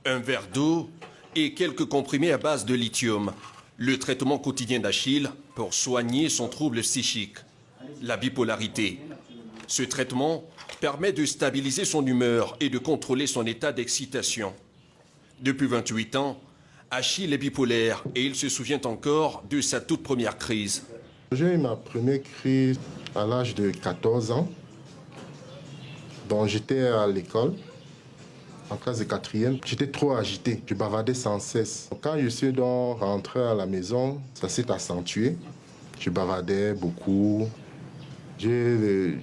Un verre d'eau et quelques comprimés à base de lithium. Le traitement quotidien d'Achille pour soigner son trouble psychique, la bipolarité. Ce traitement permet de stabiliser son humeur et de contrôler son état d'excitation. Depuis 28 ans, Achille est bipolaire et il se souvient encore de sa toute première crise. J'ai eu ma première crise à l'âge de 14 ans. Donc j'étais à l'école, en classe de 4e. J'étais trop agité, je bavardais sans cesse. Quand je suis donc rentré à la maison, ça s'est accentué. Je bavardais beaucoup. J'ai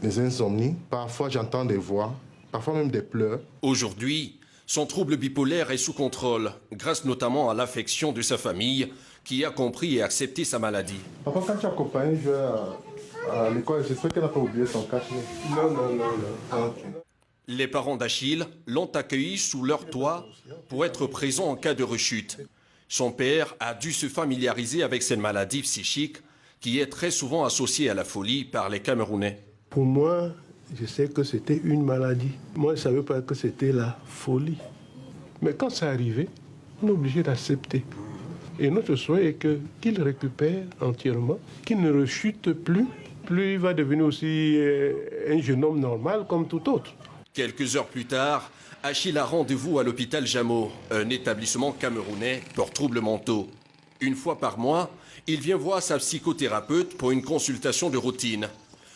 des insomnies. Parfois j'entends des voix, parfois même des pleurs. Aujourd'hui, son trouble bipolaire est sous contrôle, grâce notamment à l'affection de sa famille, qui a compris et accepté sa maladie. Papa, quand tu accompagnes un joueur à l'école, j'espère qu'elle n'a pas oublié son cache-nez. Non. Ah, okay. Les parents d'Achille l'ont accueilli sous leur toit pour être présents en cas de rechute. Son père a dû se familiariser avec cette maladie psychique qui est très souvent associée à la folie par les Camerounais. Pour moi, je sais que c'était une maladie. Moi, je ne savais pas que c'était la folie. Mais quand ça arrivait, on est obligé d'accepter. Et notre souhait est qu'il récupère entièrement, qu'il ne rechute plus. Plus il va devenir aussi un jeune homme normal comme tout autre. Quelques heures plus tard, Achille a rendez-vous à l'hôpital Jameau, un établissement camerounais pour troubles mentaux. Une fois par mois, il vient voir sa psychothérapeute pour une consultation de routine.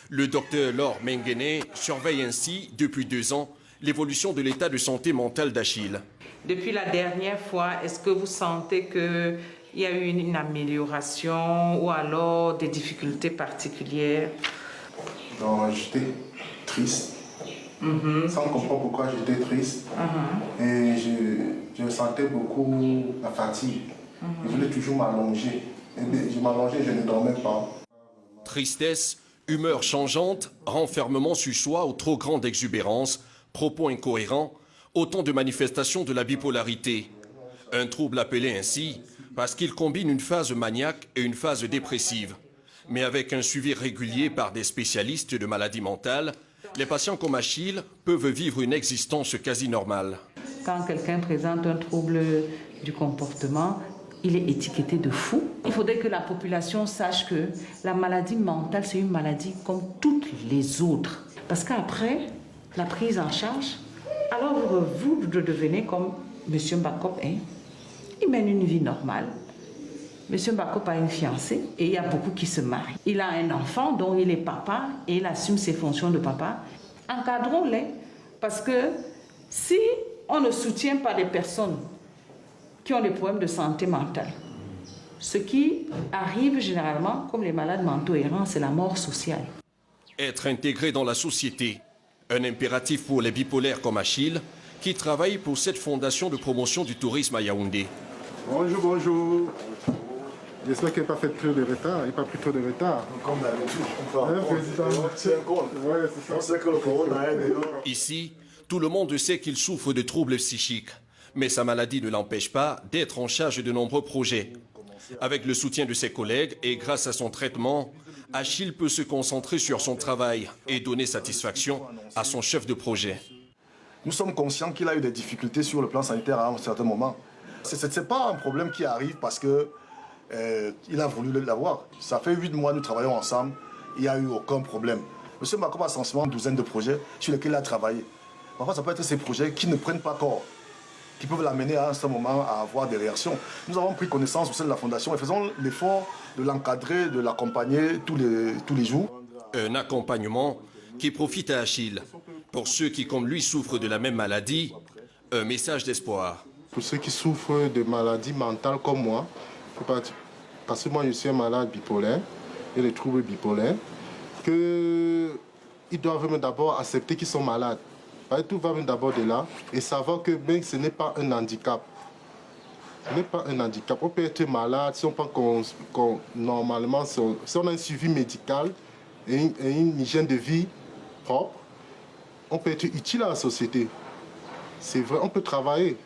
Le docteur Laure Menguene surveille ainsi, depuis 2 ans, l'évolution de l'état de santé mentale d'Achille. Depuis la dernière fois, est-ce que vous sentez qu'il y a eu une amélioration ou alors des difficultés particulières? Donc j'étais triste. Sans comprendre pourquoi j'étais triste. Et je sentais beaucoup la fatigue. Je voulais toujours m'allonger. Je m'allongeais et je ne dormais pas. Tristesse, humeur changeante, renfermement sur soi ou trop grande exubérance, propos incohérents, autant de manifestations de la bipolarité. Un trouble appelé ainsi parce qu'il combine une phase maniaque et une phase dépressive. Mais avec un suivi régulier par des spécialistes de maladies mentales, les patients comme Achille peuvent vivre une existence quasi normale. Quand quelqu'un présente un trouble du comportement, il est étiqueté de fou. Il faudrait que la population sache que la maladie mentale, c'est une maladie comme toutes les autres. Parce qu'après la prise en charge, alors vous devenez comme M. Mbakop. Il mène une vie normale. M. Mbakop a une fiancée et il y a beaucoup qui se marient. Il a un enfant dont il est papa et il assume ses fonctions de papa. Encadrons-les parce que si on ne soutient pas les personnes qui ont des problèmes de santé mentale, ce qui arrive généralement, comme les malades mentaux errants, c'est la mort sociale. Être intégré dans la société, un impératif pour les bipolaires comme Achille, qui travaillent pour cette fondation de promotion du tourisme à Yaoundé. Bonjour. J'espère qu'il n'a pas fait trop de retard. Il n'a pas pris trop de retard. Comme d'habitude, on sait que le corona est dedans. Ici, tout le monde sait qu'il souffre de troubles psychiques. Mais sa maladie ne l'empêche pas d'être en charge de nombreux projets. Avec le soutien de ses collègues et grâce à son traitement, Achille peut se concentrer sur son travail et donner satisfaction à son chef de projet. Nous sommes conscients qu'il a eu des difficultés sur le plan sanitaire à un certain moment. Ce n'est pas un problème qui arrive parce que il a voulu l'avoir. Ça fait 8 mois que nous travaillons ensemble, il n'y a eu aucun problème. M. Mbakop a sensiblement une douzaine de projets sur lesquels il a travaillé. Parfois, ça peut être ces projets qui ne prennent pas corps, qui peuvent l'amener à un certain moment à avoir des réactions. Nous avons pris connaissance au sein de la Fondation et faisons l'effort de l'encadrer, de l'accompagner tous les jours. Un accompagnement qui profite à Achille. Pour ceux qui, comme lui, souffrent de la même maladie, un message d'espoir. Pour ceux qui souffrent de maladies mentales comme moi, parce que moi je suis un malade bipolaire et les troubles bipolaires, qu'ils doivent même d'abord accepter qu'ils sont malades. Tout va même d'abord de là et savoir que même ce n'est pas un handicap. Ce n'est pas un handicap. On peut être malade si on pense normalement, si on a un suivi médical et une hygiène de vie propre, on peut être utile à la société. C'est vrai, on peut travailler.